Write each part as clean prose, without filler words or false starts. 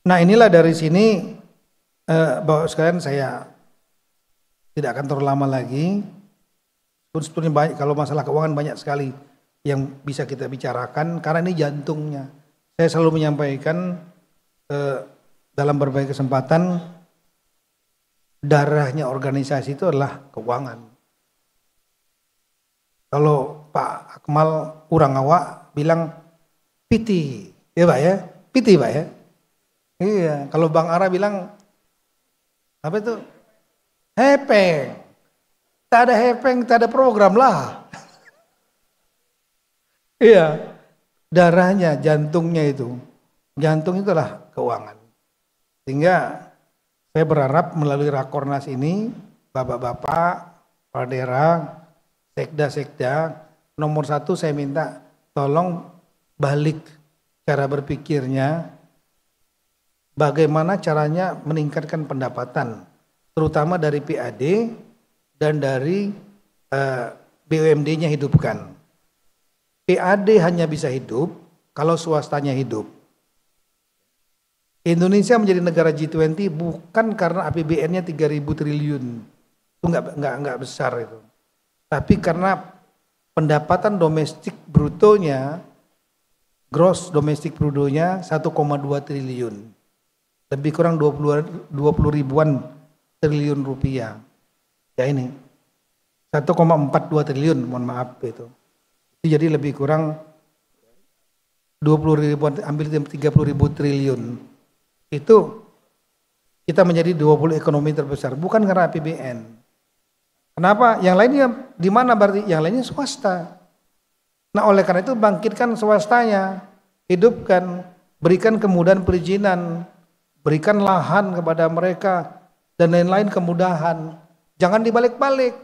Nah inilah dari sini Bapak sekalian saya tidak akan terlalu lama lagi. Sebetulnya banyak, kalau masalah keuangan banyak sekali yang bisa kita bicarakan karena ini jantungnya. Saya selalu menyampaikan dalam berbagai kesempatan darahnya organisasi itu adalah keuangan. Kalau Pak Akmal Urangawa bilang piti, ya Pak ya, piti Pak ya. Iya, kalau Bang Ara bilang apa itu? Hepeng. Tak ada hepeng, tak ada program lah. Iya, darahnya, jantungnya itu. Jantung itulah keuangan. Sehingga saya berharap melalui Rakornas ini, Bapak-bapak, kepala daerah, sekda-sekda, nomor satu saya minta tolong balik cara berpikirnya, bagaimana caranya meningkatkan pendapatan, terutama dari PAD dan dari BUMD-nya hidupkan. PAD hanya bisa hidup kalau swastanya hidup. Indonesia menjadi negara G20 bukan karena APBN-nya 3.000 triliun. Itu enggak besar itu. Tapi karena pendapatan domestik brutonya, gross domestic brutonya 1,2 triliun. Lebih kurang 20 ribuan triliun rupiah. Ya ini 1,42 triliun, mohon maaf itu. Jadi lebih kurang 20 ribuan, ambil 30.000 triliun. Itu kita menjadi 20 ekonomi terbesar, bukan karena APBN. Kenapa? Yang lainnya di mana berarti? Yang lainnya swasta. Nah oleh karena itu bangkitkan swastanya, hidupkan, berikan kemudahan perizinan, berikan lahan kepada mereka dan lain-lain kemudahan. Jangan dibalik-balik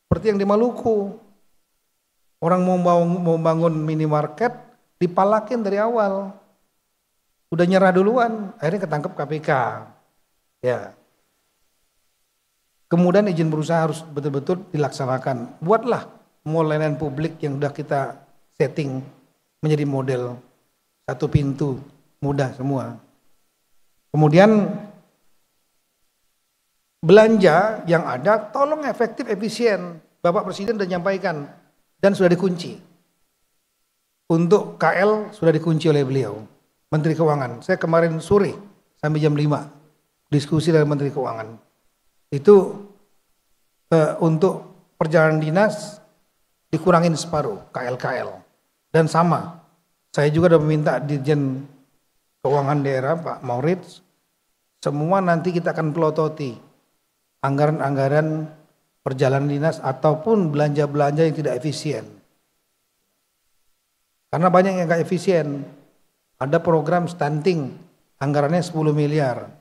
seperti yang di Maluku. Orang mau bangun minimarket dipalakin dari awal. Udah nyerah duluan, akhirnya ketangkep KPK. Ya. Kemudian izin berusaha harus betul-betul dilaksanakan. Buatlah mall layanan publik yang sudah kita setting menjadi model satu pintu, mudah semua. Kemudian belanja yang ada tolong efektif, efisien. Bapak Presiden sudah nyampaikan dan sudah dikunci. Untuk KL sudah dikunci oleh beliau. Menteri Keuangan, saya kemarin sore sampai jam 5 diskusi dengan Menteri Keuangan. Itu untuk perjalanan dinas dikurangin separuh KL. Dan sama, saya juga sudah meminta Dirjen Keuangan Daerah Pak Maurits, semua nanti kita akan pelototi anggaran-anggaran perjalanan dinas ataupun belanja-belanja yang tidak efisien. Karena banyak yang gak efisien. Ada program stunting, anggarannya 10 miliar.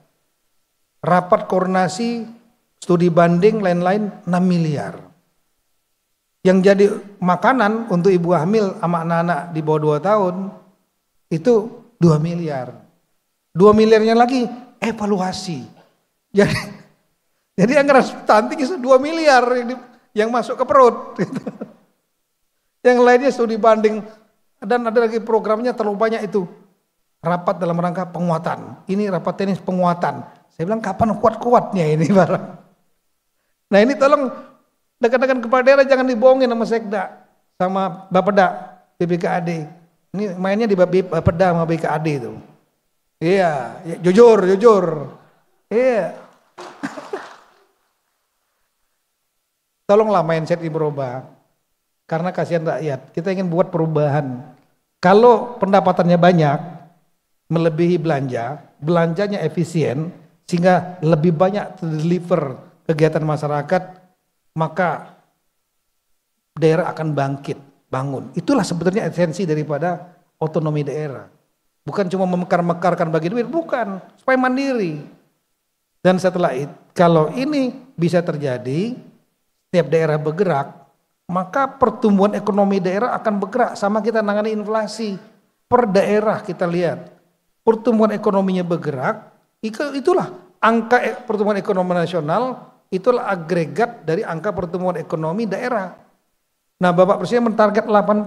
Rapat koordinasi, studi banding, lain-lain 6 miliar. Yang jadi makanan untuk ibu hamil sama anak-anak di bawah 2 tahun, itu 2 miliar. 2 miliarnya lagi evaluasi. Jadi anggaran stunting itu 2 miliar yang masuk ke perut. Yang lainnya studi banding. Dan ada lagi programnya terlalu banyak itu. Rapat dalam rangka penguatan. Ini rapat teknis penguatan. Saya bilang kapan kuat-kuatnya ini barang. Nah ini tolong dekat-dekat kepala daerah jangan dibohongin sama Sekda. Sama Bapeda, BPKAD. Ini mainnya di Bapeda sama BPKAD itu. Iya, ya, jujur. Iya. Tolonglah mindset ini berubah. Karena kasihan rakyat. Kita ingin buat perubahan. Kalau pendapatannya banyak, melebihi belanjanya efisien, sehingga lebih banyak deliver kegiatan masyarakat, maka daerah akan bangkit, bangun. Itulah sebetulnya esensi daripada otonomi daerah. Bukan cuma memekar-mekarkan bagi duit, bukan, supaya mandiri. Dan setelah itu, kalau ini bisa terjadi, setiap daerah bergerak, maka pertumbuhan ekonomi daerah akan bergerak sama kita nangani inflasi. Per daerah kita lihat. Pertumbuhan ekonominya bergerak, itulah angka pertumbuhan ekonomi nasional, itulah agregat dari angka pertumbuhan ekonomi daerah. Nah Bapak Presiden mentarget 8%,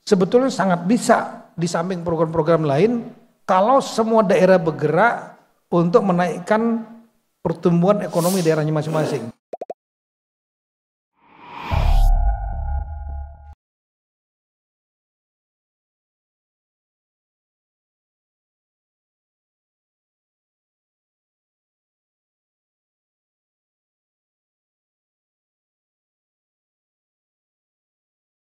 sebetulnya sangat bisa di samping program-program lain, kalau semua daerah bergerak untuk menaikkan pertumbuhan ekonomi daerahnya masing-masing.